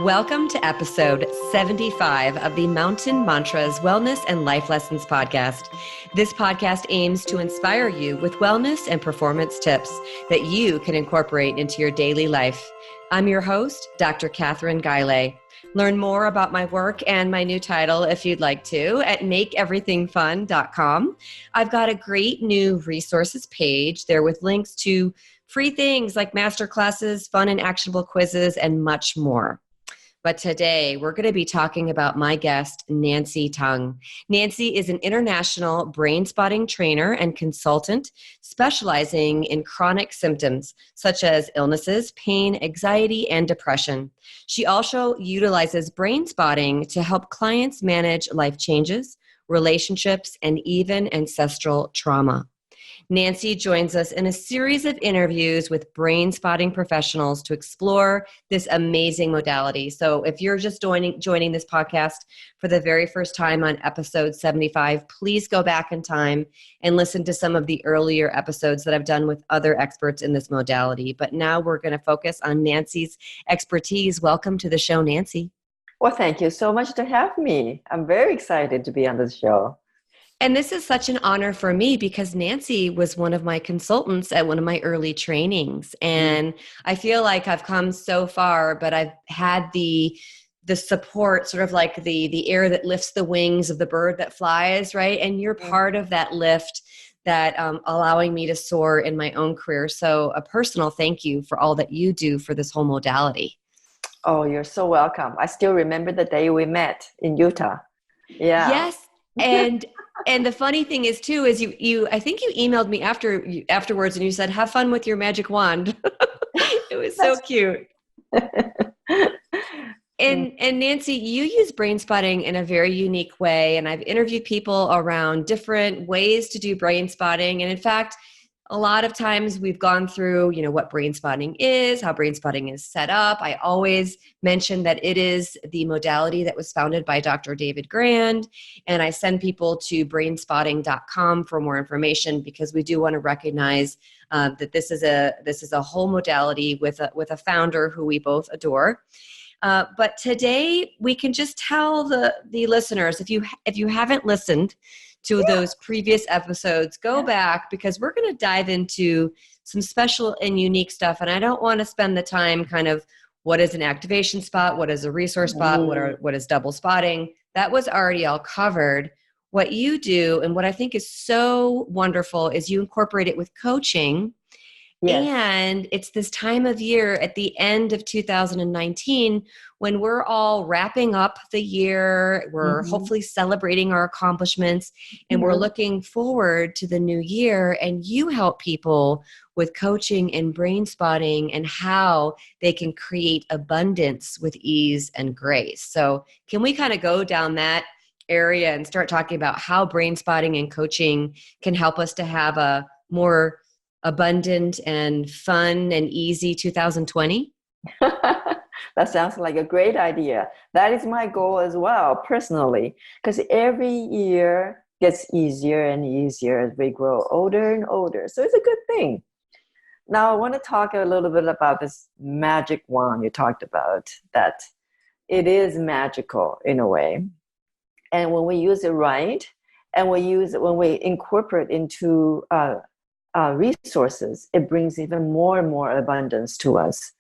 Welcome to episode 75 of the Mountain Mantras Wellness and Life Lessons podcast. This podcast aims to inspire you with wellness and performance tips that you can incorporate into your daily life. I'm your host, Dr. Kathryn Guylay. Learn more about my work and my new title, if you'd like to, at makeeverythingfun.com. I've got a great new resources page there with links to free things like masterclasses, fun and actionable quizzes, and much more. But today, we're going to be talking about my guest, Nancy Tung. Nancy is an international Brainspotting trainer and consultant specializing in chronic symptoms such as illnesses, pain, anxiety, and depression. She also utilizes Brainspotting to help clients manage life changes, relationships, and even ancestral trauma. Nancy joins us in a series of interviews with brain-spotting professionals to explore this amazing modality. So if you're just joining this podcast for the very first time on episode 75, please go back in time and listen to some of the earlier episodes that I've done with other experts in this modality. But now we're going to focus on Nancy's expertise. Welcome to the show, Nancy. Well, thank you so much to have me. I'm very excited to be on this show. And this is such an honor for me because Nancy was one of my consultants at one of my early trainings. And I feel like I've come so far, but I've had the support, sort of like the air that lifts the wings of the bird that flies, right? And you're part of that lift that allowing me to soar in my own career. So a personal thank you for all that you do for this whole modality. Oh, you're so welcome. I still remember the day we met in Utah. Yeah. Yes. And the funny thing is too, is you I think you emailed me afterwards and you said, have fun with your magic wand. It was so cute. And Nancy, you use Brainspotting in a very unique way. And I've interviewed people around different ways to do Brainspotting. And in fact, a lot of times we've gone through, what Brainspotting is, how Brainspotting is set up. I always mention that it is the modality that was founded by Dr. David Grand. And I send people to brainspotting.com for more information because we do want to recognize that this is a whole modality with a founder who we both adore. But today we can just tell the listeners, if you haven't listened to those previous episodes, go back because we're going to dive into some special and unique stuff. And I don't want to spend the time kind of what is an activation spot, what is a resource spot, what is double spotting. That was already all covered. What you do and what I think is so wonderful is you incorporate it with coaching. Yes. And it's this time of year at the end of 2019 when we're all wrapping up the year, we're hopefully celebrating our accomplishments, and we're looking forward to the new year. And you help people with coaching and Brainspotting and how they can create abundance with ease and grace. So can we kind of go down that area and start talking about how Brainspotting and coaching can help us to have a more abundant and fun and easy 2020? That sounds like a great idea. That is my goal as well, personally, because every year gets easier and easier as we grow older and older. So it's a good thing. Now, I want to talk a little bit about this magic wand you talked about, that it is magical in a way. And when we use it right, and when we incorporate into resources, it brings even more and more abundance to us.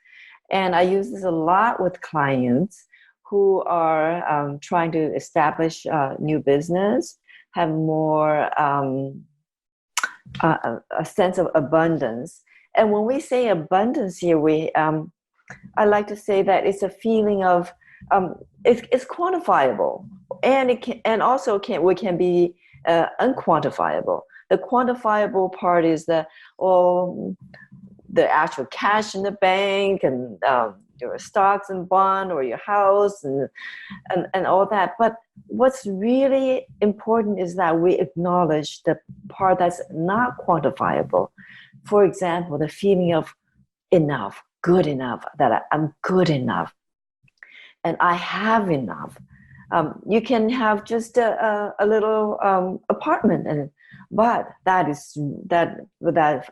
And I use this a lot with clients who are trying to establish new business, have more a sense of abundance. And when we say abundance here, I like to say that it's a feeling of it's quantifiable, and it can be unquantifiable. The quantifiable part is the actual cash in the bank and your stocks and bond or your house and all that. But what's really important is that we acknowledge the part that's not quantifiable. For example, the feeling of enough, good enough, that I'm good enough and I have enough. You can have just a little apartment, but that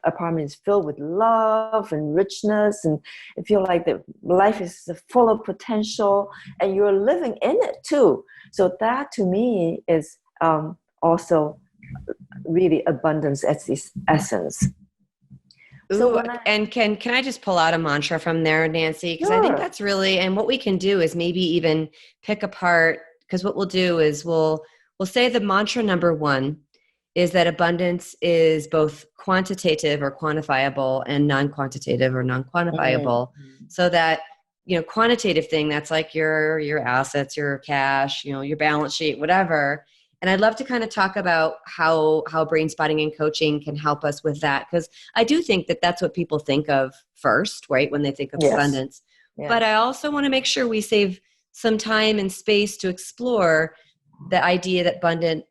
apartment is filled with love and richness, and you feel like the life is full of potential, and you're living in it too. So that to me is also really abundance at its essence. So Ooh, when I and can I just pull out a mantra from there, Nancy? Because I think sure. that's really, and what we can do is maybe even pick apart. Because what we'll do is we'll say the mantra number one is that abundance is both quantitative or quantifiable and non-quantitative or Mm. non-quantifiable. So that quantitative thing, that's like your assets, your cash, your balance sheet, whatever. And I'd love to kind of talk about how brain spotting and coaching can help us with that, because I do think that that's what people think of first, right, when they think of Yes. abundance. But I Yes. also want to make sure we save some time and space to explore the idea that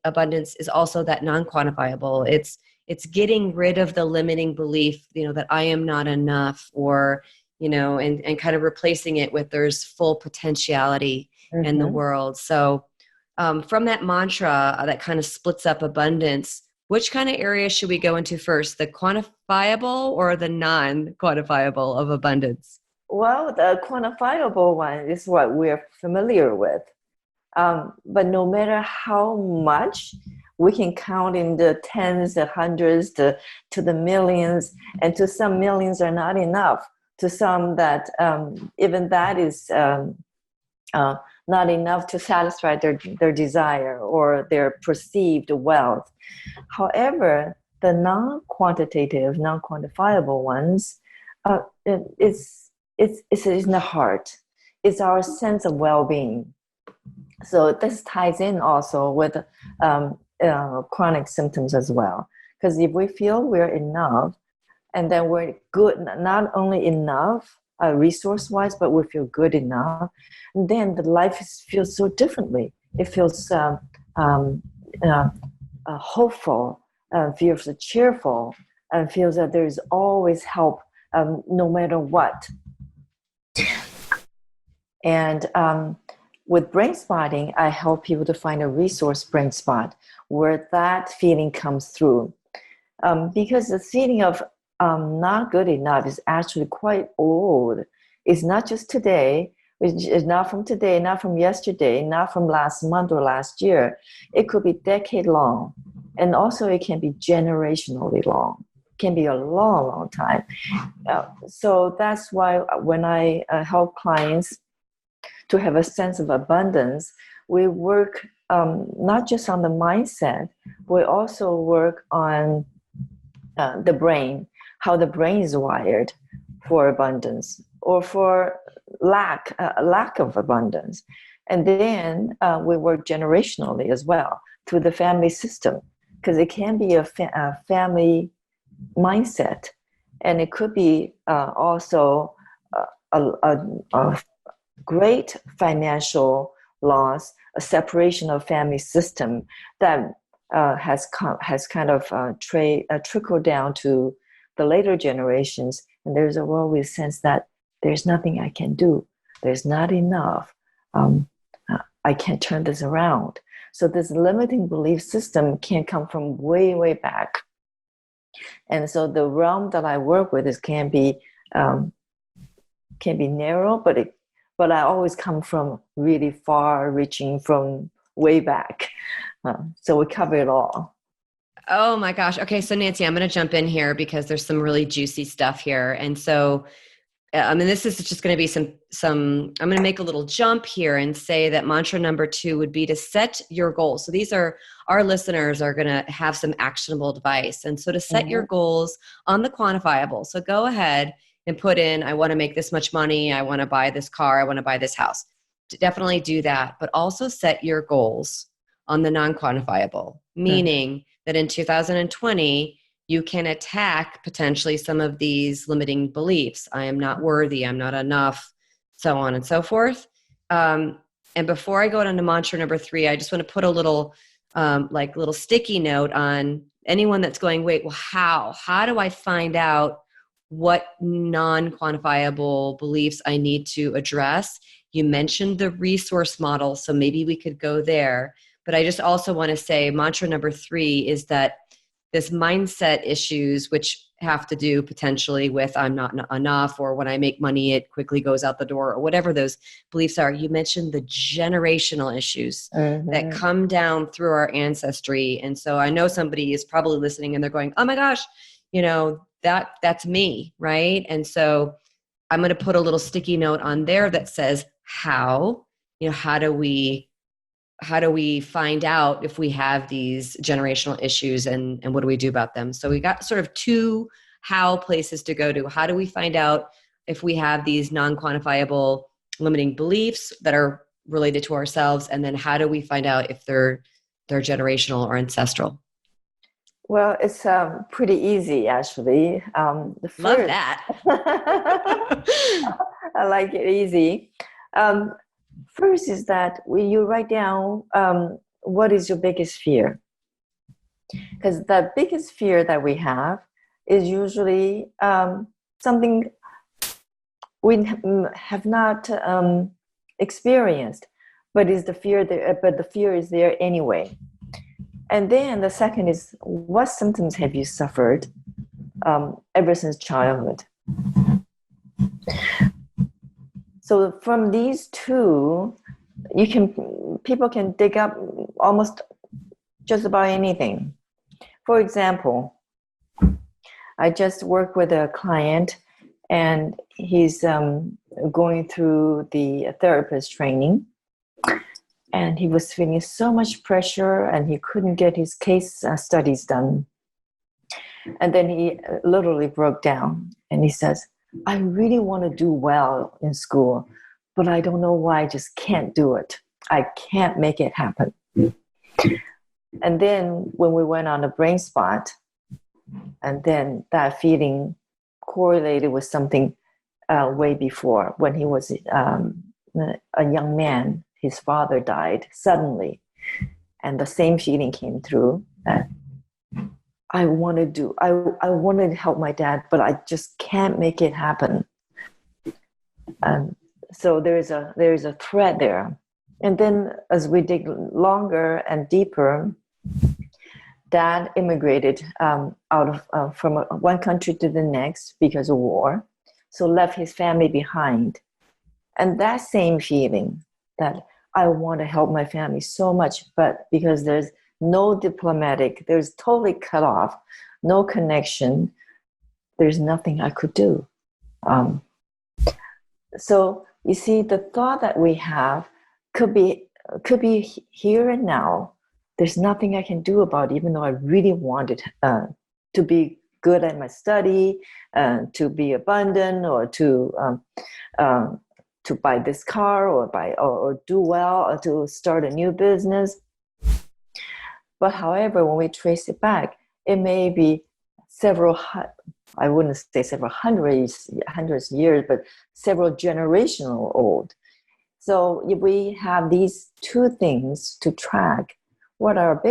abundance is also that non-quantifiable. It's getting rid of the limiting belief, that I am not enough, or and kind of replacing it with there's full potentiality in the Mm-hmm. world. So from that mantra that kind of splits up abundance, which kind of area should we go into first, the quantifiable or the non-quantifiable of abundance? Well, the quantifiable one is what we're familiar with. But no matter how much we can count in the tens, the hundreds, to the millions, and to some millions are not enough. To some that even that is uh, not enough to satisfy their desire or their perceived wealth. However, the non-quantitative, non-quantifiable ones, uh, it's in the heart. It's our sense of well-being. So this ties in also with chronic symptoms as well. Because if we feel we're enough, and then we're good, not only enough resource-wise, but we feel good enough, and then the life feels so differently. It feels um, uh, hopeful, feels cheerful, and feels that there is always help no matter what. And with brain spotting, I help people to find a resource brain spot where that feeling comes through. Because the feeling of not good enough is actually quite old. It's not just today. It's not from today, not from yesterday, not from last month or last year. It could be decade long. And also it can be generationally long. It can be a long, long time. So that's why when I help clients to have a sense of abundance, we work not just on the mindset, we also work on the brain, how the brain is wired for abundance or for lack of abundance. And then we work generationally as well through the family system, because it can be a family mindset, and it could be also a great financial loss, a separation of family system that has kind of trickled down to the later generations, and there's a always sense that there's nothing I can do, there's not enough, I can't turn this around. So this limiting belief system can come from way, way back. And so the realm that I work with um, can be narrow, but I always come from really far reaching from way back. So we cover it all. Oh my gosh. Okay, so Nancy, I'm going to jump in here because there's some really juicy stuff here. And so I mean, this is just going to be some, I'm going to make a little jump here and say that mantra number 2 would be to set your goals. So these are, our listeners are going to have some actionable advice. And so to set your Mm-hmm. goals on the quantifiable. So go ahead and put in, I want to make this much money. I want to buy this car. I want to buy this house. Definitely do that, but also set your goals on the non-quantifiable, Mm-hmm. meaning that in 2020, you can attack potentially some of these limiting beliefs. I am not worthy. I'm not enough, so on and so forth. And before I go on to mantra number 3, I just want to put a little, little sticky note on anyone that's going, wait, well, how do I find out what non-quantifiable beliefs I need to address? You mentioned the resource model, so maybe we could go there. But I just also want to say mantra number 3 is that this mindset issues, which have to do potentially with I'm not enough, or when I make money, it quickly goes out the door, or whatever those beliefs are. You mentioned the generational issues that come down through our ancestry. And so I know somebody is probably listening and they're going, oh my gosh, that's me, right? And so I'm going to put a little sticky note on there that says how do we find out if we have these generational issues, and what do we do about them? So we got sort of 2 how places to go to. How do we find out if we have these non-quantifiable limiting beliefs that are related to ourselves? And then how do we find out if they're generational or ancestral? Well, it's pretty easy, actually. The first, Love that. I like it easy. First is that when you write down what is your biggest fear, because the biggest fear that we have is usually something we have not experienced, but is the fear there? But the fear is there anyway. And then the second is, what symptoms have you suffered ever since childhood? So from these 2, people can dig up almost just about anything. For example, I just worked with a client, and he's going through the therapist training. And he was feeling so much pressure, and he couldn't get his case studies done. And then he literally broke down, and he says, I really want to do well in school, but I don't know why I just can't do it. I can't make it happen. And then when we went on a brain spot, and then that feeling correlated with something way before, when he was a young man. His father died suddenly, and the same feeling came through that I want to help my dad, but I just can't make it happen. So there is a thread there. And then as we dig longer and deeper, Dad immigrated from one country to the next because of war, so left his family behind. And that same feeling that I want to help my family so much, but because there's no there's totally cut off, no connection, there's nothing I could do. So you see, the thought that we have could be here and now. There's nothing I can do about it, even though I really wanted to be good at my study, to be abundant, or to buy this car, or do well, or to start a new business. But however, when we trace it back, it may be I wouldn't say several hundreds years, but several generational old. So if we have these 2 things to track, what are our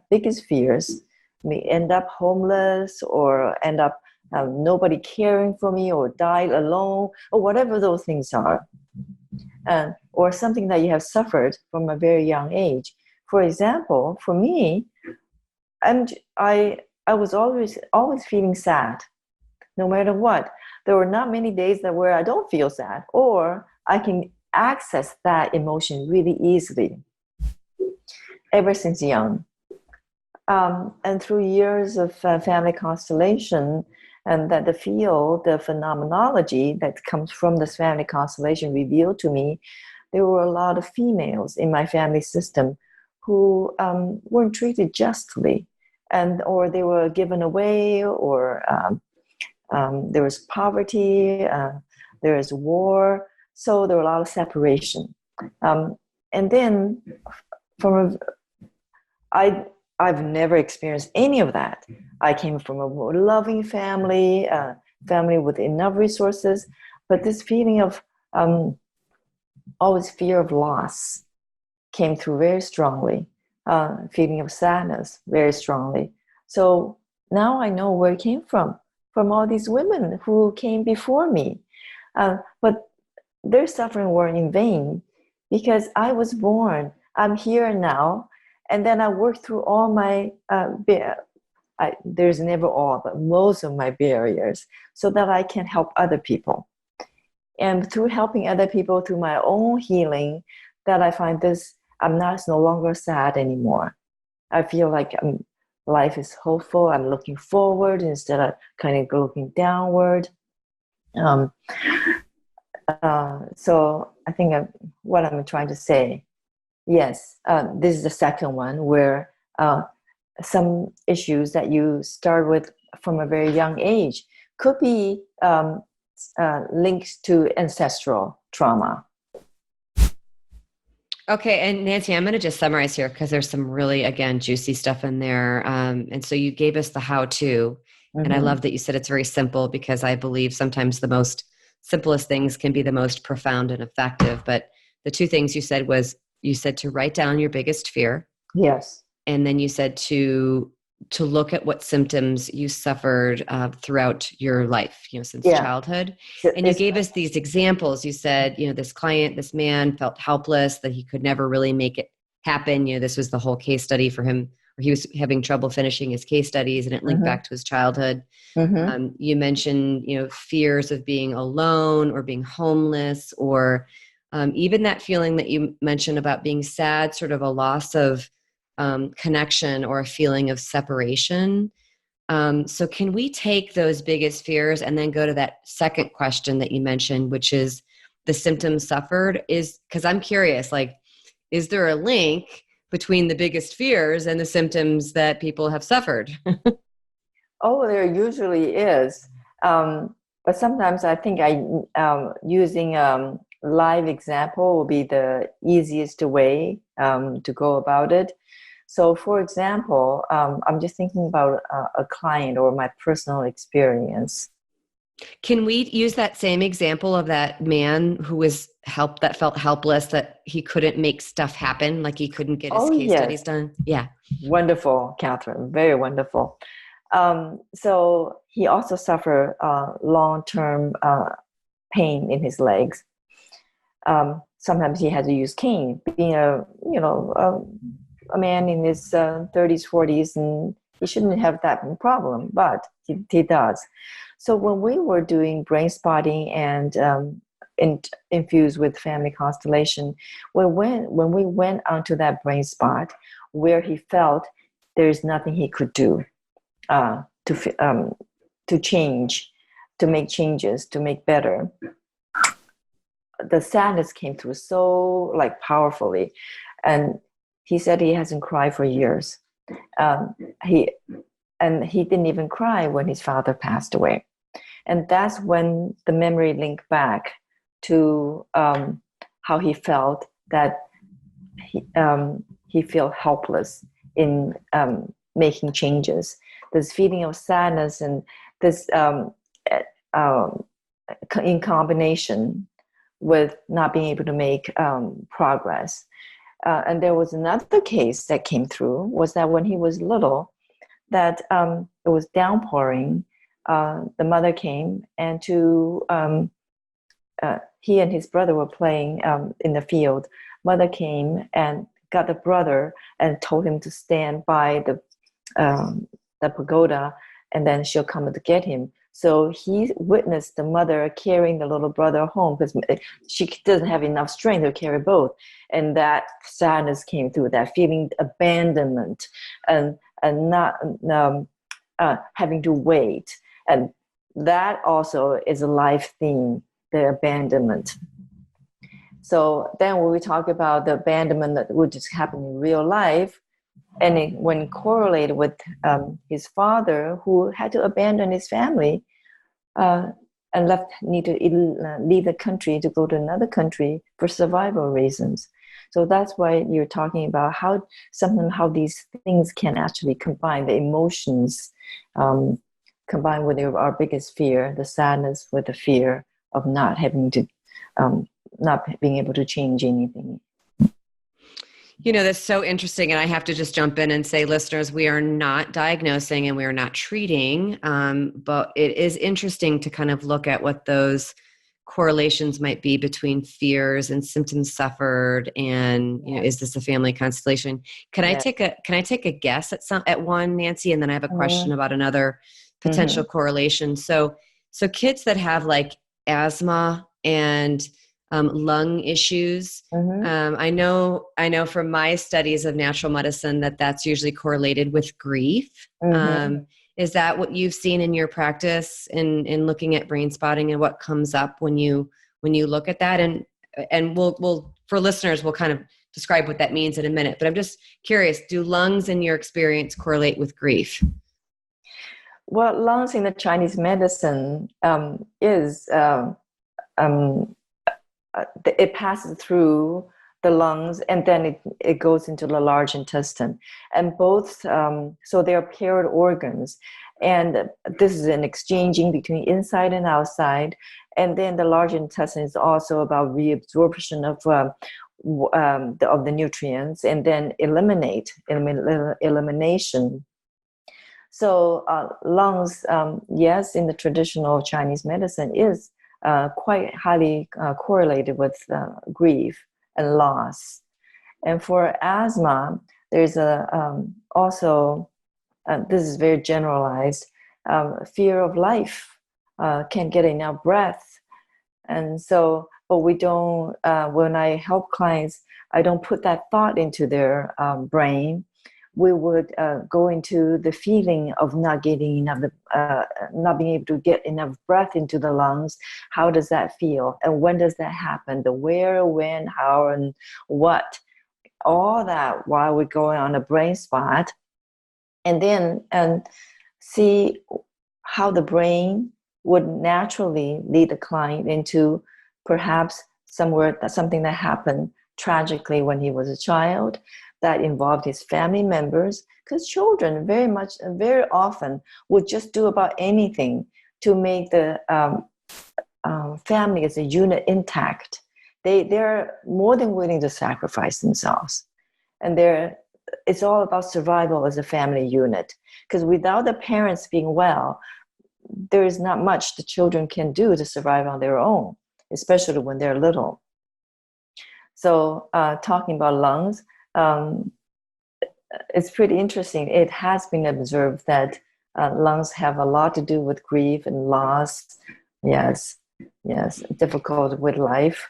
biggest fears? We end up homeless, or end up nobody caring for me, or die alone, or whatever those things are, or something that you have suffered from a very young age. For example, for me, I was always feeling sad, no matter what. There were not many days where I don't feel sad, or I can access that emotion really easily, ever since young. And through years of family constellation, and that the phenomenology that comes from this family constellation revealed to me, there were a lot of females in my family system who weren't treated justly, or they were given away, or there was poverty, there was war, so there were a lot of separation. And then I've never experienced any of that. I came from a loving family, family with enough resources, but this feeling of always fear of loss came through very strongly, feeling of sadness very strongly. So now I know where it came from all these women who came before me. But their suffering were in vain because I was born. I'm here now, and then I worked through all my there's never all, but most of my barriers, so that I can help other people. And through helping other people, through my own healing, that I find this, I'm not no longer sad anymore. I feel like life is hopeful. I'm looking forward instead of kind of looking downward. Um, so I think what I'm trying to say, yes, this is the second one where some issues that you start with from a very young age could be linked to ancestral trauma. Okay, and Nancy, I'm going to just summarize here because there's some really, again, juicy stuff in there. And so you gave us the how-to, and I love that you said it's very simple because I believe sometimes the most simplest things can be the most profound and effective. But the two things you said was, you said to write down your biggest fear. Yes. And then you said to look at what symptoms you suffered throughout your life, since childhood. And you gave us these examples. You said, this man felt helpless, that he could never really make it happen. This was the whole case study for him, where he was having trouble finishing his case studies, and it linked back to his childhood. You mentioned, fears of being alone or being homeless, or even that feeling that you mentioned about being sad, sort of a loss of connection or a feeling of separation. So can we take those biggest fears and then go to that second question that you mentioned, which is the symptoms suffered? Because I'm curious, is there a link between the biggest fears and the symptoms that people have suffered? Oh, there usually is. But sometimes I think using live example will be the easiest way to go about it. So, for example, I'm just thinking about a client or my personal experience. Can we use that same example of that man who that felt helpless, that he couldn't make stuff happen, like he couldn't get his case studies done? Yeah. Wonderful, Kathryn. Very wonderful. So he also suffered long-term pain in his legs. Sometimes he had to use cane, being a man in his 30s, 40s, and he shouldn't have that problem, but he does. So when we were doing Brainspotting and infused with family constellation, when we went onto that brain spot where he felt there's nothing he could do to change, to make changes, to make better, the sadness came through so powerfully. And he said he hasn't cried for years. He didn't even cry when his father passed away. And that's when the memory linked back to how he felt, that he felt helpless in making changes. This feeling of sadness and this in combination with not being able to make progress. And there was another case that came through, was that when he was little, that it was downpouring. The mother came, and he and his brother were playing in the field. Mother came and got the brother and told him to stand by the pagoda, and then she'll come to get him. So he witnessed the mother carrying the little brother home because she doesn't have enough strength to carry both. And that sadness came through, that feeling abandonment and not having to wait. And that also is a life theme, the abandonment. So then when we talk about the abandonment that would just happen in real life, and when correlated with his father, who had to abandon his family and need to leave the country to go to another country for survival reasons. So that's why you're talking about how these things can actually combine, the emotions combined with our biggest fear, the sadness with the fear of not having to, not being able to change anything. That's so interesting. And I have to just jump in and say, listeners, we are not diagnosing and we are not treating, but it is interesting to kind of look at what those correlations might be between fears and symptoms suffered, and is this a family constellation? Can I Yeah. take a guess at one, Nancy, and then I have a question Mm-hmm. about another potential Mm-hmm. correlation. So kids that have like asthma and lung issues, Mm-hmm. I know from my studies of natural medicine that that's usually correlated with grief. Mm-hmm. Is that what you've seen in your practice in looking at brain spotting, and what comes up when you look at that? And we'll for listeners, we'll kind of describe what that means in a minute. But I'm just curious, do lungs in your experience correlate with grief? Well, lungs in the Chinese medicine is um, it passes through the lungs and then it goes into the large intestine, and both so they are paired organs, and this is an exchanging between inside and outside. And then the large intestine is also about reabsorption of the nutrients, and then elimination. So lungs, yes, in the traditional Chinese medicine is quite highly correlated with grief and loss. And for asthma, there's also, this is very generalized, fear of life, can't get enough breath. And so, but we don't, when I help clients, I don't put that thought into their brain. We would go into the feeling of not getting enough, not being able to get enough breath into the lungs. How does that feel? And when does that happen? The where, when, how, and what. All that while we're going on a brain spot. And then see how the brain would naturally lead the client into perhaps something that happened tragically when he was a child, that involved his family members, because children very often would just do about anything to make the family as a unit intact. They're more than willing to sacrifice themselves, and it's all about survival as a family unit, because without the parents being well, there is not much the children can do to survive on their own, especially when they're little. So talking about lungs, it's pretty interesting. It has been observed that lungs have a lot to do with grief and loss. Yes, difficult with life.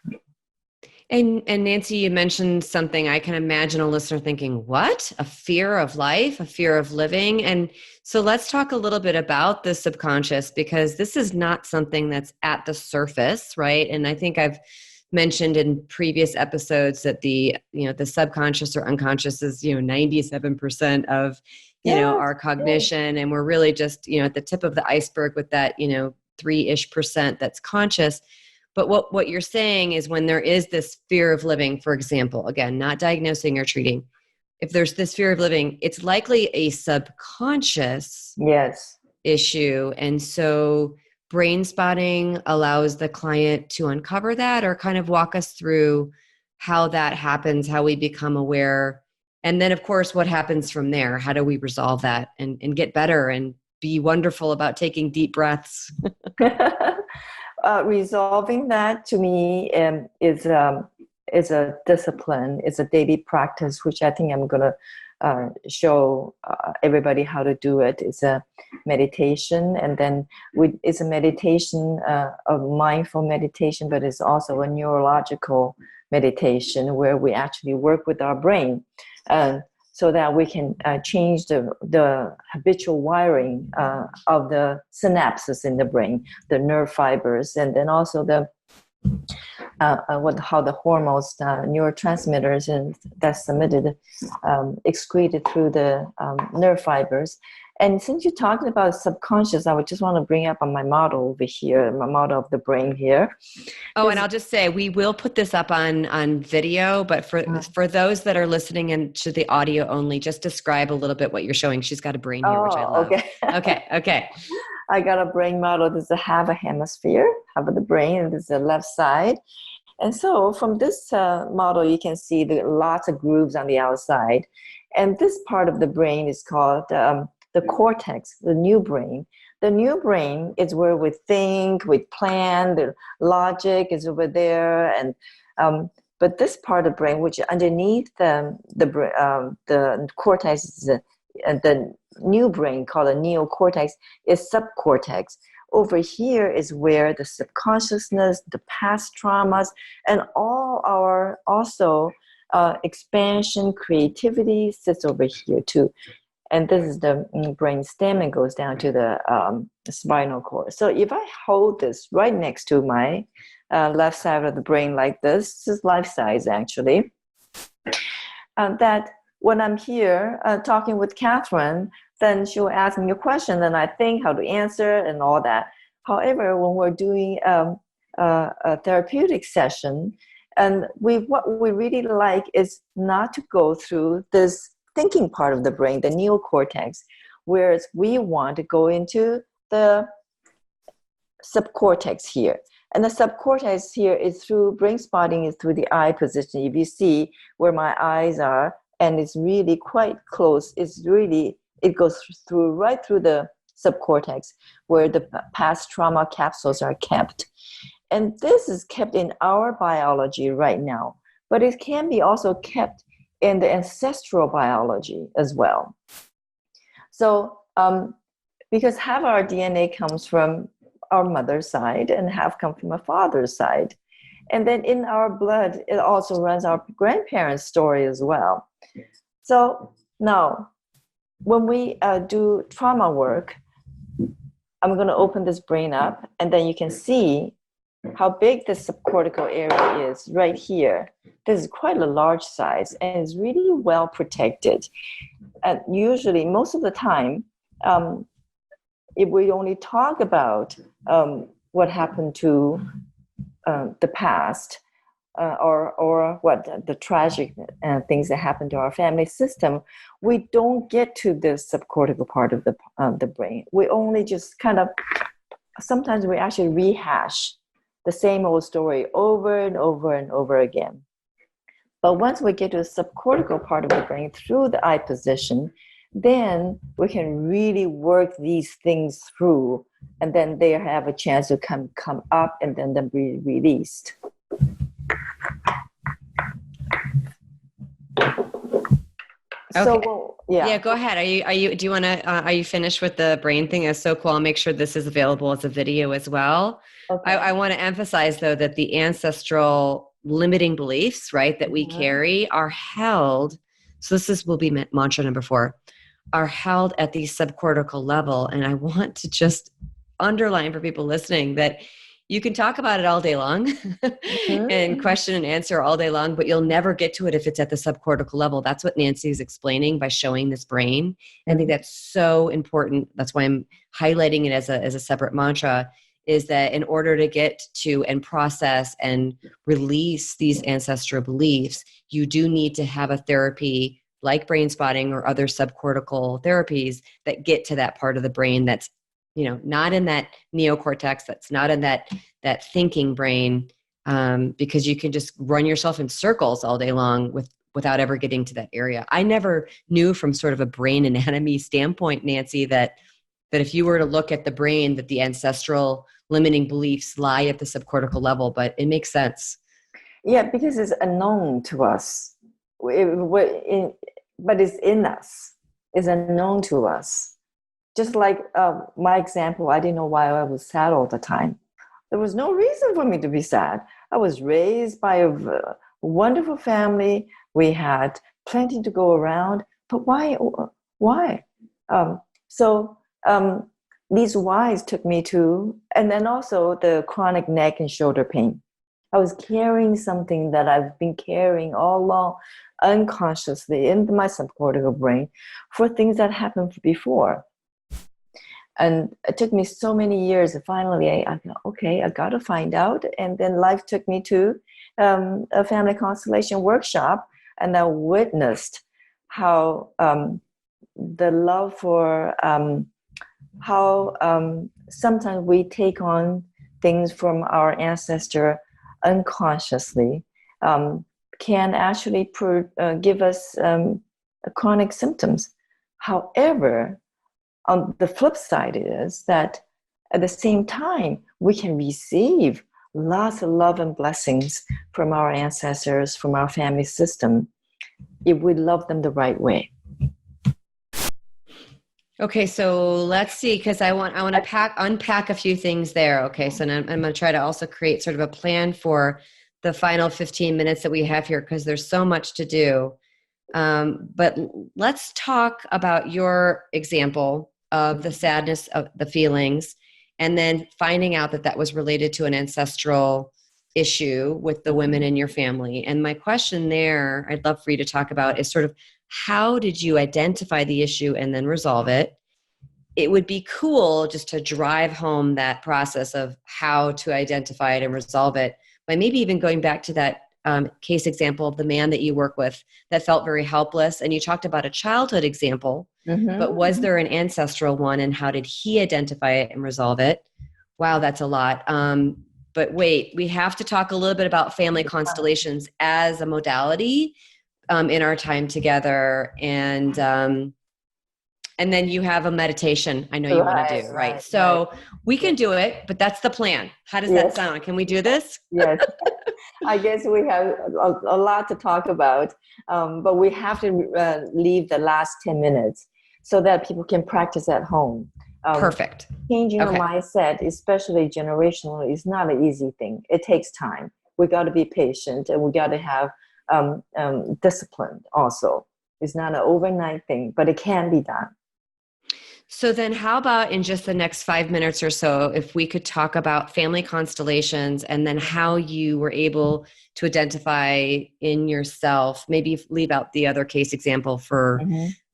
And Nancy, you mentioned something. I can imagine a listener thinking, what? A fear of life, a fear of living? And so let's talk a little bit about the subconscious, because this is not something that's at the surface, right? And I think I've mentioned in previous episodes that the subconscious or unconscious is 97% of our cognition, and we're really just at the tip of the iceberg with that 3-ish% that's conscious. But what you're saying is, when there is this fear of living, for example, again, not diagnosing or treating, if there's this fear of living, it's likely a subconscious issue. And so brain spotting allows the client to uncover that, or kind of walk us through how that happens, how we become aware. And then, of course, what happens from there? How do we resolve that and get better and be wonderful about taking deep breaths? Resolving that, to me, is a discipline. It's a daily practice, which I think I'm going to show everybody how to do it. It's a meditation, and then it's a meditation, a mindful meditation, but it's also a neurological meditation where we actually work with our brain. So that we can change the habitual wiring of the synapses in the brain, the nerve fibers, and then also how the hormones, neurotransmitters, and that's excreted through the nerve fibers. And since you're talking about subconscious, I would just want to bring up on my model over here, my model of the brain here. Oh, and I'll just say, we will put this up on video, but for those that are listening and to the audio only, just describe a little bit what you're showing. She's got a brain here, which I love. Okay. I got a brain model. There's half a hemisphere, half of the brain, and there's the left side. And so from this model, you can see lots of grooves on the outside. And this part of the brain is called the the cortex, the new brain. The new brain is where we think, we plan, the logic is over there, and but this part of the brain, which underneath the cortex, is the new brain called the neocortex, is subcortex. Over here is where the subconsciousness, the past traumas, and all our also expansion, creativity sits over here too. And this is the brain stem and goes down to the spinal cord. So if I hold this right next to my left side of the brain like this is life size actually, that when I'm here talking with Kathryn, then she'll ask me a question, and I think how to answer and all that. However, when we're doing a therapeutic session, and what we really like is not to go through this thinking part of the brain, the neocortex, whereas we want to go into the subcortex here. And the subcortex here is through Brainspotting, is through the eye position. If you see where my eyes are, and it's really quite close, it goes through right through the subcortex where the past trauma capsules are kept. And this is kept in our biology right now, but it can be also kept in the ancestral biology as well. So because half our DNA comes from our mother's side and half come from our father's side. And then in our blood, it also runs our grandparents' story as well. So now, when we do trauma work, I'm going to open this brain up, and then you can see how big the subcortical area is right here. This is quite a large size, and it's really well protected. And usually, most of the time, if we only talk about what happened to the past, or what the tragic things that happen to our family system, we don't get to the subcortical part of the brain. We only just kind of, sometimes we actually rehash the same old story over and over and over again. But once we get to the subcortical part of the brain through the eye position, then we can really work these things through, and then they have a chance to come up and then be released. Okay. So, yeah, go ahead. Are you finished with the brain thing? That's so cool. I'll make sure this is available as a video as well. Okay. I want to emphasize though that the ancestral limiting beliefs, right, that we carry are held. So will be mantra number 4, are held at the subcortical level. And I want to just underline for people listening that you can talk about it all day long and question and answer all day long, but you'll never get to it if it's at the subcortical level. That's what Nancy is explaining by showing this brain. I think that's so important. That's why I'm highlighting it as a separate mantra, is that in order to get to and process and release these ancestral beliefs, you do need to have a therapy like Brainspotting or other subcortical therapies that get to that part of the brain that's, not in that neocortex, that's not in that thinking brain, because you can just run yourself in circles all day long without ever getting to that area. I never knew from sort of a brain anatomy standpoint, Nancy, that if you were to look at the brain, that the ancestral limiting beliefs lie at the subcortical level, but it makes sense. Yeah, because it's unknown to us, but it's in us. It's unknown to us. Just like my example, I didn't know why I was sad all the time. There was no reason for me to be sad. I was raised by a wonderful family. We had plenty to go around, but why? So these whys took me to, and then also the chronic neck and shoulder pain. I was carrying something that I've been carrying all along unconsciously in my subcortical brain for things that happened before. And it took me so many years. And finally, I thought, okay, I got to find out. And then life took me to a family constellation workshop, and I witnessed how the love for how sometimes we take on things from our ancestor unconsciously can actually give us chronic symptoms. However, On the flip side is that at the same time, we can receive lots of love and blessings from our ancestors, from our family system, if we love them the right way. Okay, so let's see, because I want to unpack a few things there. Okay, so now I'm going to try to also create sort of a plan for the final 15 minutes that we have here, because there's so much to do. But let's talk about your example of the sadness of the feelings, and then finding out that that was related to an ancestral issue with the women in your family. And my question there, I'd love for you to talk about, is sort of, how did you identify the issue and then resolve it? It would be cool just to drive home that process of how to identify it and resolve it by maybe even going back to that case example of the man that you work with that felt very helpless. And you talked about a childhood example, but was there an ancestral one, and how did he identify it and resolve it? Wow, that's a lot. But wait, we have to talk a little bit about family constellations as a modality in our time together. And then you have a meditation I know you want to do, right? So we can do it, but that's the plan. How does that sound? Can we do this? Yes. I guess we have a lot to talk about, but we have to leave the last 10 minutes so that people can practice at home. Perfect. Changing the mindset, especially generational, is not an easy thing. It takes time. We got to be patient, and we got to have discipline also. It's not an overnight thing, but it can be done. So then how about in just the next 5 minutes or so, if we could talk about family constellations and then how you were able to identify in yourself, maybe leave out the other case example for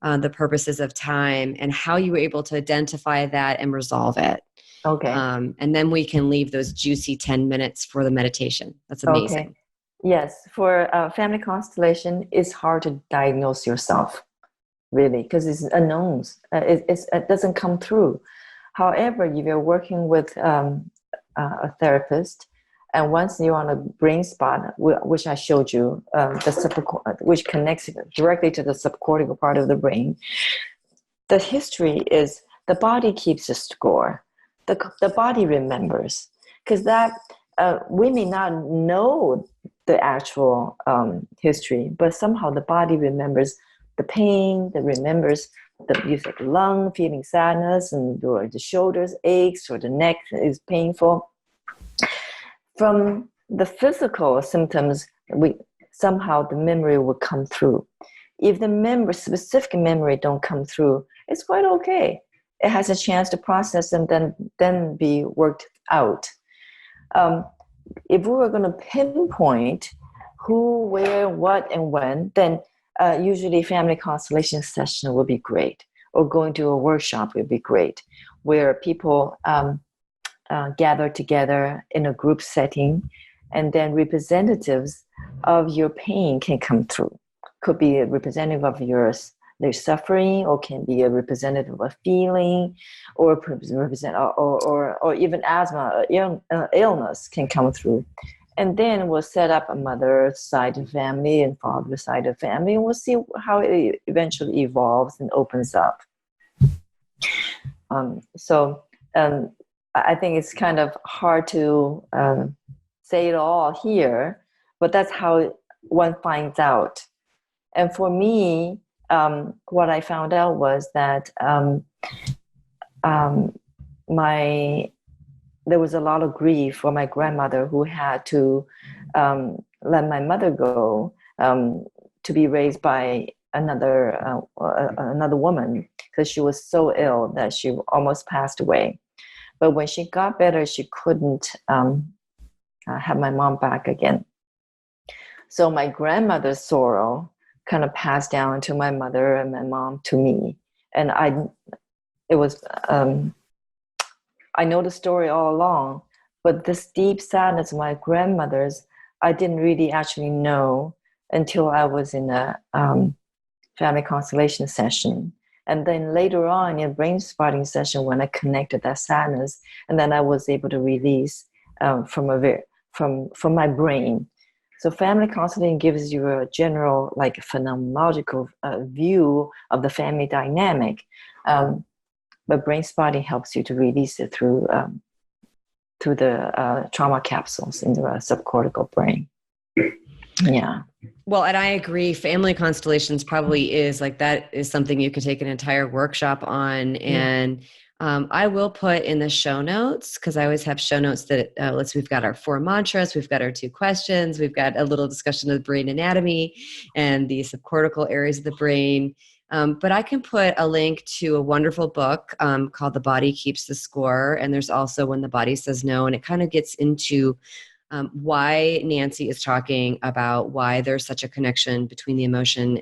the purposes of time, and how you were able to identify that and resolve it. Okay. And then we can leave those juicy 10 minutes for the meditation. That's amazing. Okay. Yes. For family constellation, it's hard to diagnose yourself, really, because it's unknowns. It doesn't come through. However, if you're working with a therapist, and once you're on a brain spot, which I showed you, which connects directly to the subcortical part of the brain, the history is the body keeps a score. The body remembers, because that we may not know the actual history, but somehow the body remembers the pain, that remembers the lung feeling sadness, or the shoulders aches, or the neck is painful. From the physical symptoms, somehow the memory will come through. If the specific memory don't come through, it's quite okay. It has a chance to process and then be worked out. If we were going to pinpoint who, where, what, and when, then usually family constellation session would be great, or going to a workshop would be great, where people gather together in a group setting, and then representatives of your pain can come through. Could be a representative of their suffering, or can be a representative of feeling, or even asthma illness can come through. And then we'll set up a mother side of family and father side of family, and we'll see how it eventually evolves and opens up. I think it's kind of hard to say it all here, but that's how one finds out. And for me, what I found out was that there was a lot of grief for my grandmother, who had to let my mother go to be raised by another woman, because she was so ill that she almost passed away. But when she got better, she couldn't have my mom back again. So my grandmother's sorrow kind of passed down to my mother, and my mom to me. And I know the story all along, but this deep sadness of my grandmother's, I didn't really actually know until I was in a family constellation session. And then later on in a Brainspotting session, when I connected that sadness, and then I was able to release from my brain. So family constellation gives you a general, phenomenological view of the family dynamic. But but brain spotting helps you to release it through the trauma capsules in the subcortical brain. Yeah. Well, and I agree. Family constellations probably is like, that is something you could take an entire workshop on. And I will put in the show notes, because I always have show notes that we've got our 4 mantras, we've got our 2 questions, we've got a little discussion of the brain anatomy and the subcortical areas of the brain. But I can put a link to a wonderful book called The Body Keeps the Score. And there's also When the Body Says No. And it kind of gets into why Nancy is talking about why there's such a connection between the emotion,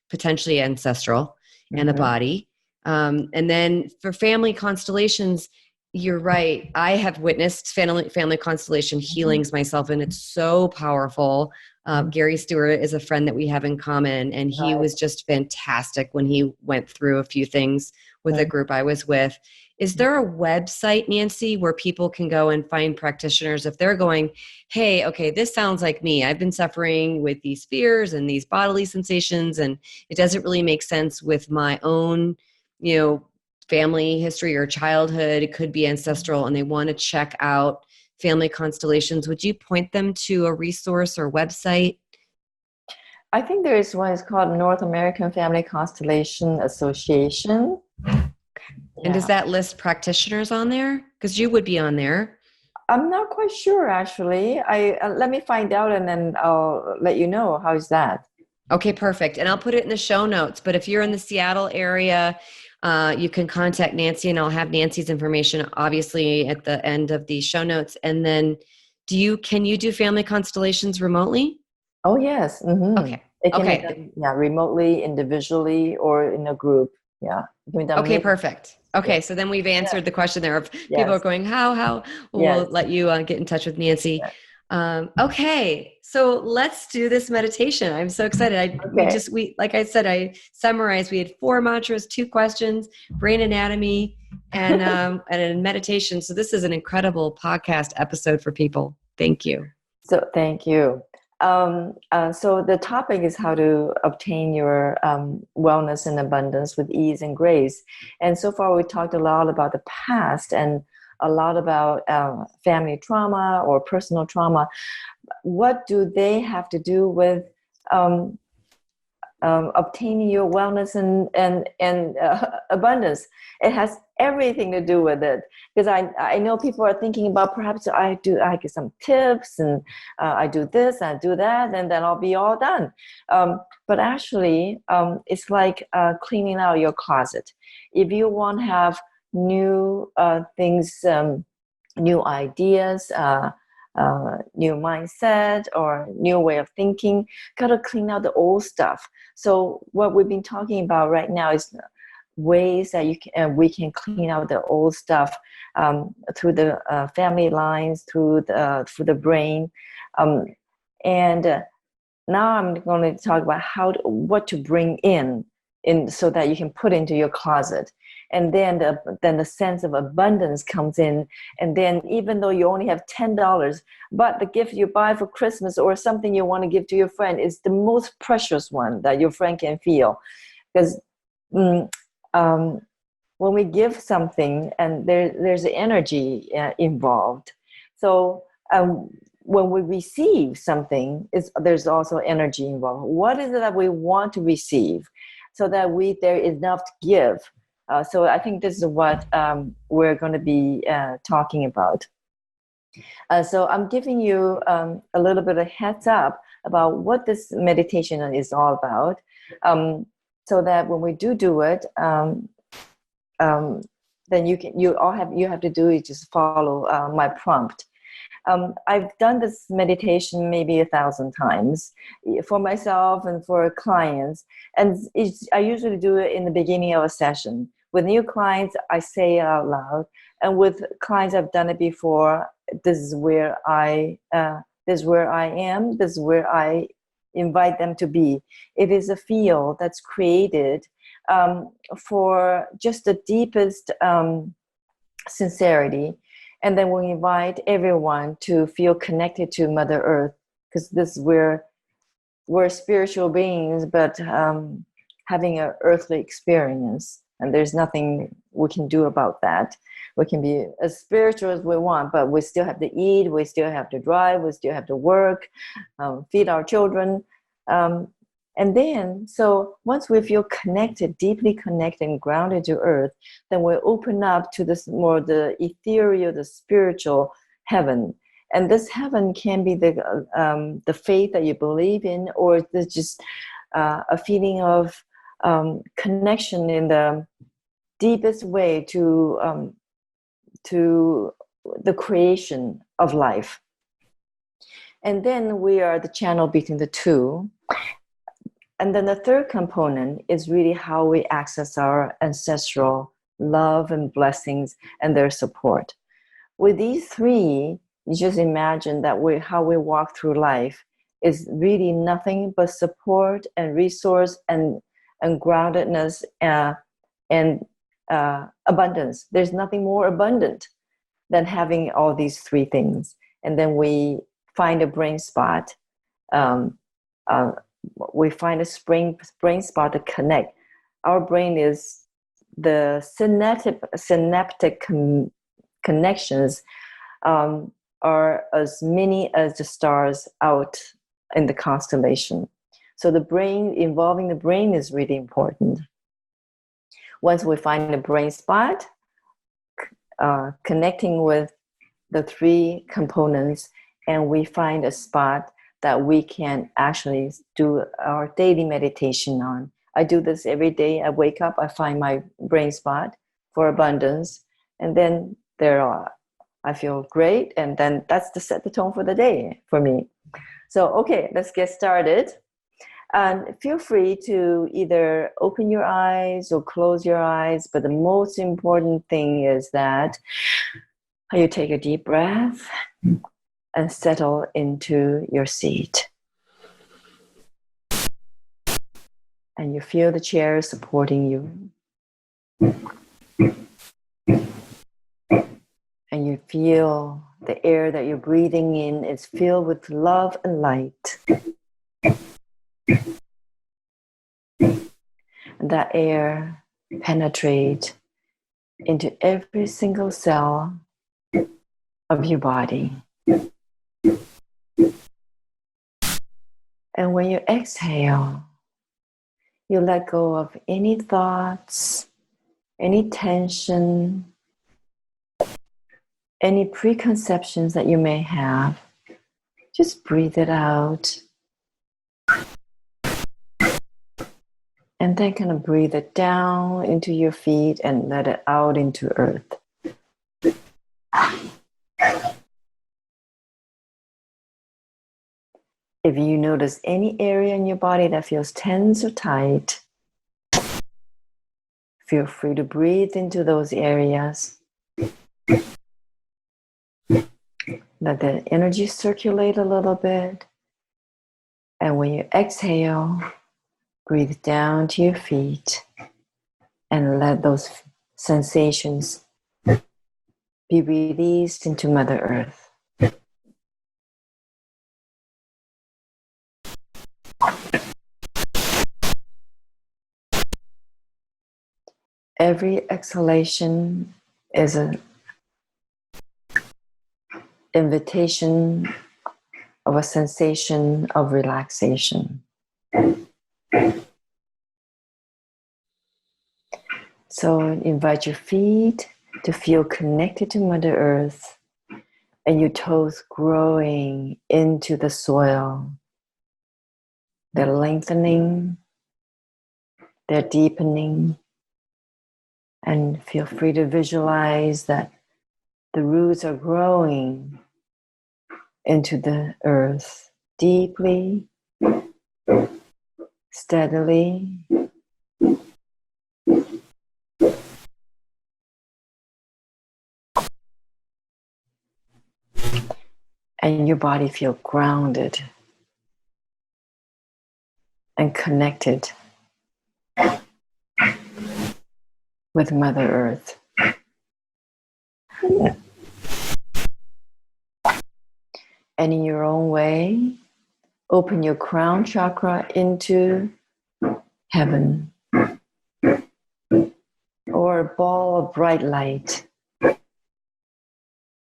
potentially ancestral, and the body. And then for family constellations, you're right. I have witnessed family constellation healings myself, and it's so powerful. Gary Stewart is a friend that we have in common, and he was just fantastic when he went through a few things with a group I was with. Is there a website, Nancy, where people can go and find practitioners if they're going, hey, okay, this sounds like me. I've been suffering with these fears and these bodily sensations, and it doesn't really make sense with my own, family history or childhood. It could be ancestral, and they want to check out family constellations. Would you point them to a resource or website? I think there is one. It's called North American Family Constellation Association. And does that list practitioners on there? Because you would be on there. I'm not quite sure, actually. Let me find out, and then I'll let you know. How is that? Okay, perfect. And I'll put it in the show notes. But if you're in the Seattle area, you can contact Nancy, and I'll have Nancy's information obviously at the end of the show notes. And then can you do family constellations remotely? Oh, yes. Mm-hmm. Okay. It can be done, remotely, individually, or in a group. Yeah. Okay, perfect. Okay, so then we've answered the question there of people are going, how? We'll let you get in touch with Nancy. Okay, so let's do this meditation. I'm so excited. We like I said, I summarized. We had 4 mantras, 2 questions, brain anatomy, and a meditation. So this is an incredible podcast episode for people. Thank you. So thank you. So the topic is how to obtain your wellness and abundance with ease and grace. And so far, we talked a lot about the past and a lot about family trauma or personal trauma. What do they have to do with obtaining your wellness and abundance? It has everything to do with it, because I know people are thinking about, perhaps I get some tips, and I do this, I do that, and then I'll be all done. But actually, it's like cleaning out your closet. If you want to have new things, new ideas, new mindset, or new way of thinking, got to clean out the old stuff. So what we've been talking about right now is ways that we can clean out the old stuff through the family lines, through the brain, and now I'm going to talk about what to bring in so that you can put into your closet. And then the sense of abundance comes in. And then even though you only have $10, but the gift you buy for Christmas or something you want to give to your friend is the most precious one that your friend can feel. Because when we give something, and there's energy involved. So when we receive something, there's also energy involved. What is it that we want to receive, so that there is enough to give? So I think this is what we're going to be talking about. So I'm giving you a little bit of heads up about what this meditation is all about, so that when we do it, then you have to do is just follow my prompt. I've done this meditation maybe 1,000 times for myself and for clients, and I usually do it in the beginning of a session. With new clients, I say it out loud, and with clients I've done it before, this is where I am. This is where I invite them to be. It is a field that's created for just the deepest sincerity. And then we invite everyone to feel connected to Mother Earth, because this is where we're spiritual beings, but having an earthly experience. and there's nothing we can do about that. We can be as spiritual as we want, but we still have to eat, we still have to drive, we still have to work, feed our children. And then, so once we feel connected, deeply connected and grounded to earth, then we open up to this more the ethereal, the spiritual heaven. And this heaven can be the faith that you believe in, or it's just a feeling of connection in the deepest way to the creation of life. And then we are the channel between the two. And then the third component is really how we access our ancestral love and blessings and their support. With these three, you just imagine that how we walk through life is really nothing but support and resource and groundedness and abundance. There's nothing more abundant than having all these three things. And then we find a brain spot. We find a brain spot to connect. Our brain is the synaptic connections are as many as the stars out in the constellation. So involving the brain is really important. Once we find a brain spot, connecting with the three components, and we find a spot that we can actually do our daily meditation on. I do this every day. I wake up, I find my brain spot for abundance, and then I feel great, and then that's to set the tone for the day for me. So, okay, let's get started. And feel free to either open your eyes or close your eyes, but the most important thing is that you take a deep breath and settle into your seat. And you feel the chair supporting you. And you feel the air that you're breathing in is filled with love and light. And that air penetrates into every single cell of your body. And when you exhale, you let go of any thoughts, any tension, any preconceptions that you may have. Just breathe it out. And then kind of breathe it down into your feet and let it out into earth. If you notice any area in your body that feels tense or tight, feel free to breathe into those areas. Let the energy circulate a little bit. And when you exhale, breathe down to your feet and let those sensations be released into Mother Earth. Every exhalation is an invitation of a sensation of relaxation. So invite your feet to feel connected to Mother Earth and your toes growing into the soil. They're lengthening, they're deepening, and feel free to visualize that the roots are growing into the earth deeply, steadily. And your body feel grounded and connected with Mother Earth. And in your own way, open your crown chakra into heaven. or a ball of bright light.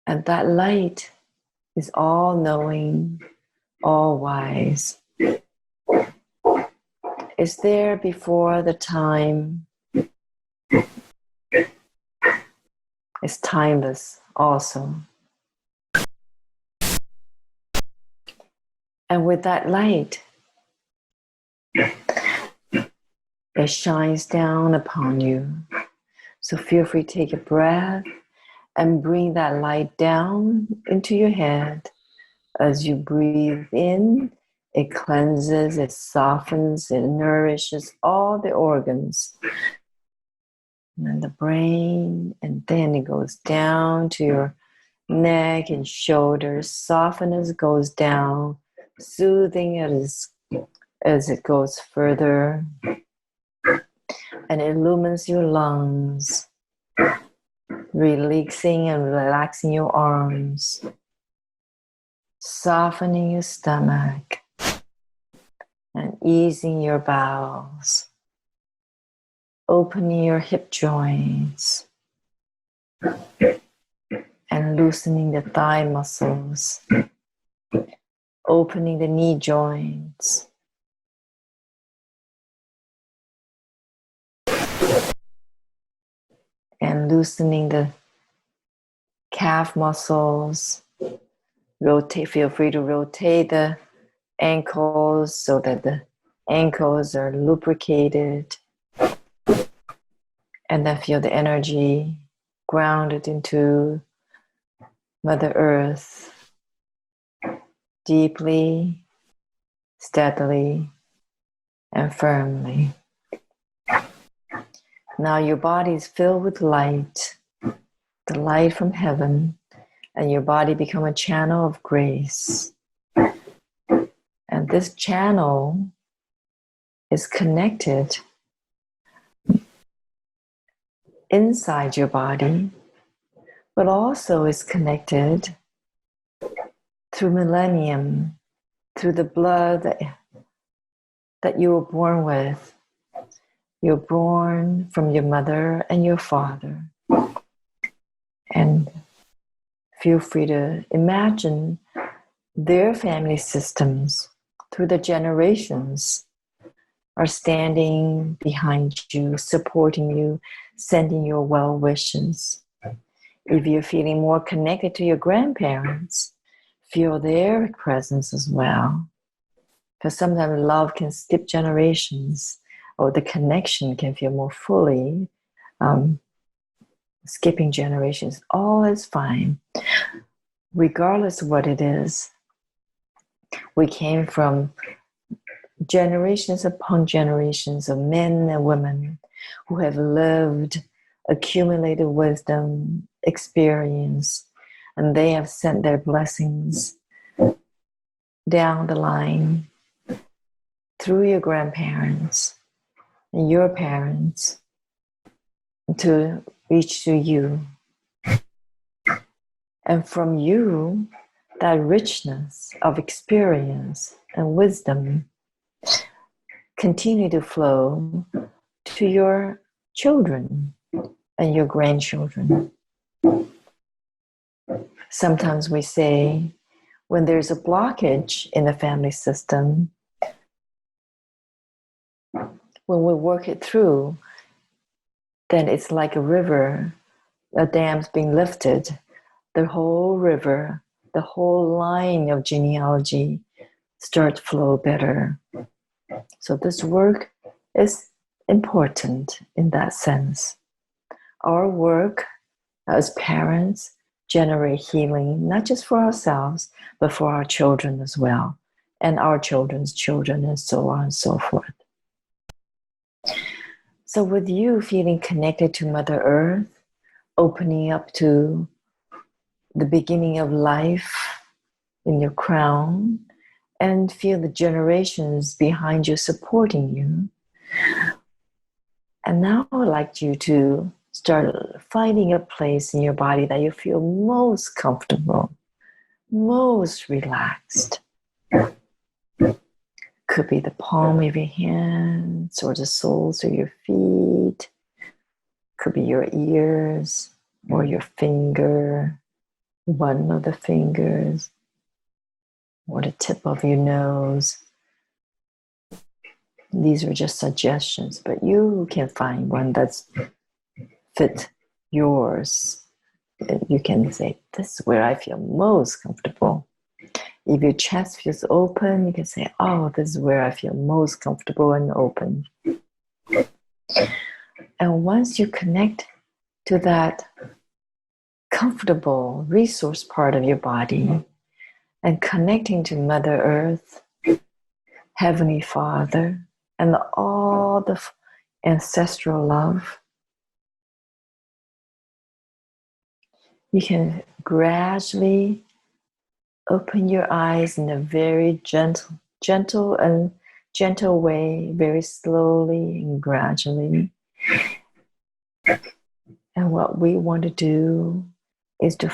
And that light is all knowing, all wise. It's there before the time. It's timeless also. And with that light, it shines down upon you. So feel free to take a breath and bring that light down into your head. As you breathe in, it cleanses, it softens, it nourishes all the organs. And then the brain, and then it goes down to your neck and shoulders, soften as it goes down, soothing as it goes further. And it illumines your lungs, releasing and relaxing your arms, softening your stomach, and easing your bowels, opening your hip joints, and loosening the thigh muscles, opening the knee joints, and loosening the calf muscles. Feel free to rotate the ankles so that the ankles are lubricated. And then feel the energy grounded into Mother Earth deeply, steadily, and firmly. Now your body is filled with light, the light from heaven, and your body become a channel of grace. And this channel is connected inside your body, but also is connected through millennium, through the blood that you were born with. You're born from your mother and your father. And feel free to imagine their family systems through the generations are standing behind you, supporting you, sending your well wishes. If you're feeling more connected to your grandparents, feel their presence as well. Because sometimes love can skip generations, or the connection can feel more fully. Skipping generations, all is fine. Regardless of what it is, we came from generations upon generations of men and women who have lived, accumulated wisdom, experience, and they have sent their blessings down the line through your grandparents and your parents to reach to you. And from you, that richness of experience and wisdom continue to flow to your children and your grandchildren. Sometimes we say, when there's a blockage in the family system, when we work it through, then it's like a river, a dam's being lifted. The whole river, the whole line of genealogy start to flow better. So this work is important in that sense. Our work as parents generate healing, not just for ourselves, but for our children as well, and our children's children, and so on and so forth. So with you feeling connected to Mother Earth, opening up to the beginning of life in your crown, and feel the generations behind you supporting you. And now I would like you to start finding a place in your body that you feel most comfortable, most relaxed. Could be the palm of your hands or the soles of your feet. Could be your ears or your finger, one of the fingers, or the tip of your nose. These are just suggestions, but you can find one that's fit yours. You can say, this is where I feel most comfortable. If your chest feels open, you can say, oh, this is where I feel most comfortable and open. And once you connect to that comfortable resource part of your body and connecting to Mother Earth, Heavenly Father, and all the ancestral love, you can gradually open your eyes in a very gentle way, very slowly and gradually. And what we want to do is to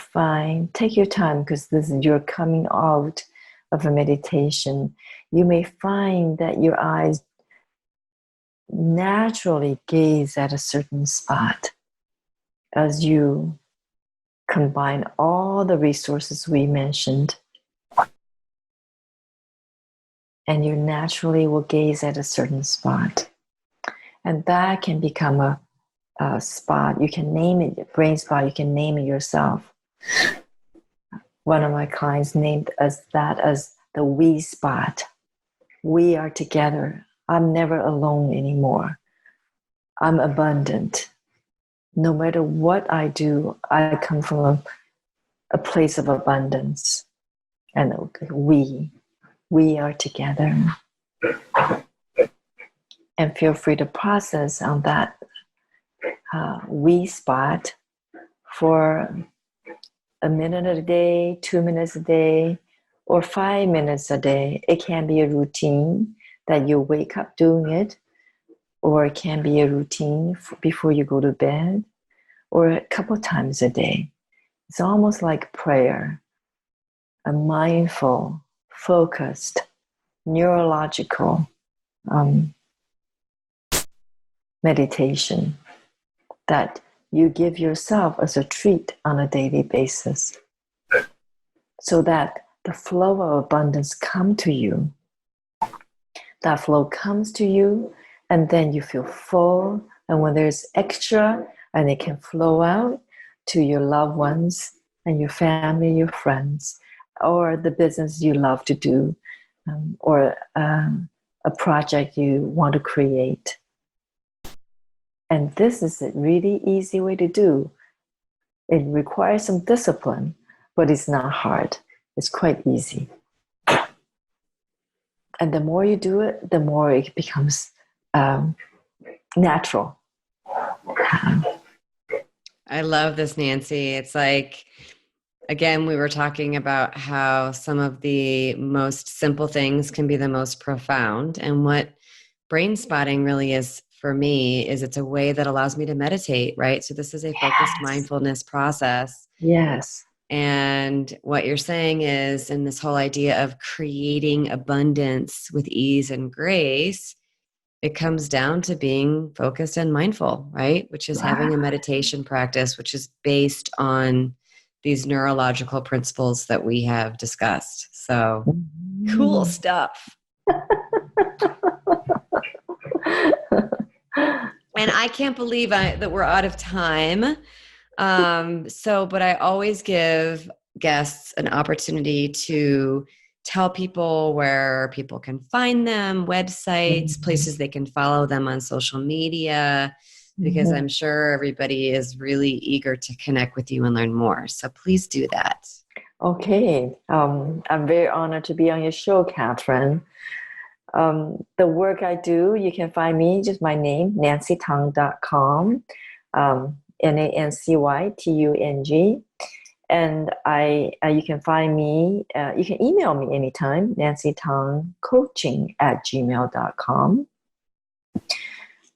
take your time, because you're coming out of a meditation. You may find that your eyes naturally gaze at a certain spot as you combine all the resources we mentioned. And you naturally will gaze at a certain spot. And that can become a spot. You can name it, your brain spot, you can name it yourself. One of my clients named that as the we spot. We are together. I'm never alone anymore. I'm abundant. No matter what I do, I come from a place of abundance. And we are together. And feel free to process on that we spot for a minute a day, 2 minutes a day, or 5 minutes a day. It can be a routine that you wake up doing it, or it can be a routine before you go to bed, or a couple times a day. It's almost like prayer, a mindful, focused, neurological meditation that you give yourself as a treat on a daily basis, so that the flow of abundance come to you. That flow comes to you, and then you feel full. And when there's extra, and it can flow out to your loved ones and your family, your friends, or the business you love to do, or a project you want to create. And this is a really easy way to do. It requires some discipline, but it's not hard. It's quite easy. And the more you do it, the more it becomes natural. I love this, Nancy. It's like, again, we were talking about how some of the most simple things can be the most profound. And what brain spotting really is for me is it's a way that allows me to meditate, right? So this is a focused mindfulness process. Yes. And what you're saying is, in this whole idea of creating abundance with ease and grace, it comes down to being focused and mindful, right? Which is having a meditation practice, which is based on these neurological principles that we have discussed. So cool stuff. And I can't believe that we're out of time. But I always give guests an opportunity to tell people where people can find them, websites, places they can follow them on social media, because I'm sure everybody is really eager to connect with you and learn more. So please do that. Okay. I'm very honored to be on your show, Kathryn. The work I do, you can find me, just my name, nancytung.com, NancyTung. And you can find me, you can email me anytime, nancytungcoaching@gmail.com.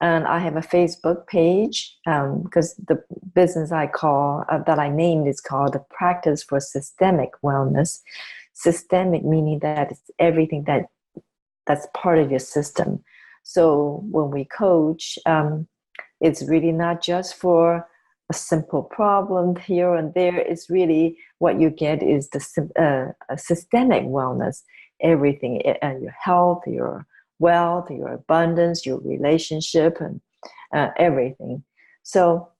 And I have a Facebook page, because the business that I named is called the Practice for Systemic Wellness. Systemic meaning that it's everything that's part of your system. So when we coach, It's really not just for a simple problem here and there. It's really what you get is the systemic wellness, everything, your health, your wealth, your abundance, your relationship, and everything. So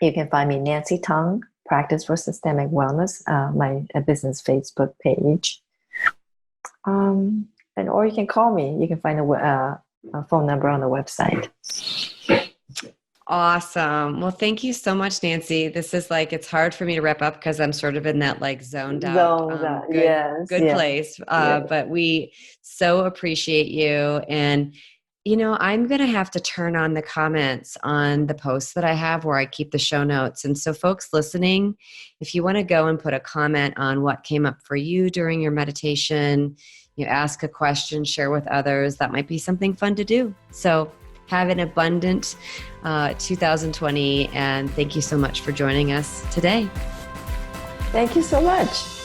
you can find me, Nancy Tung, Practice for Systemic Wellness, my business Facebook page. Or you can call me. You can find a phone number on the website. Awesome. Well, thank you so much, Nancy. This is like, it's hard for me to wrap up because I'm sort of in that like zoned out, good place. But we so appreciate you. And, I'm going to have to turn on the comments on the posts that I have where I keep the show notes. And so folks listening, if you want to go and put a comment on what came up for you during your meditation, you ask a question, share with others, that might be something fun to do. So have an abundant 2020, and thank you so much for joining us today. Thank you so much.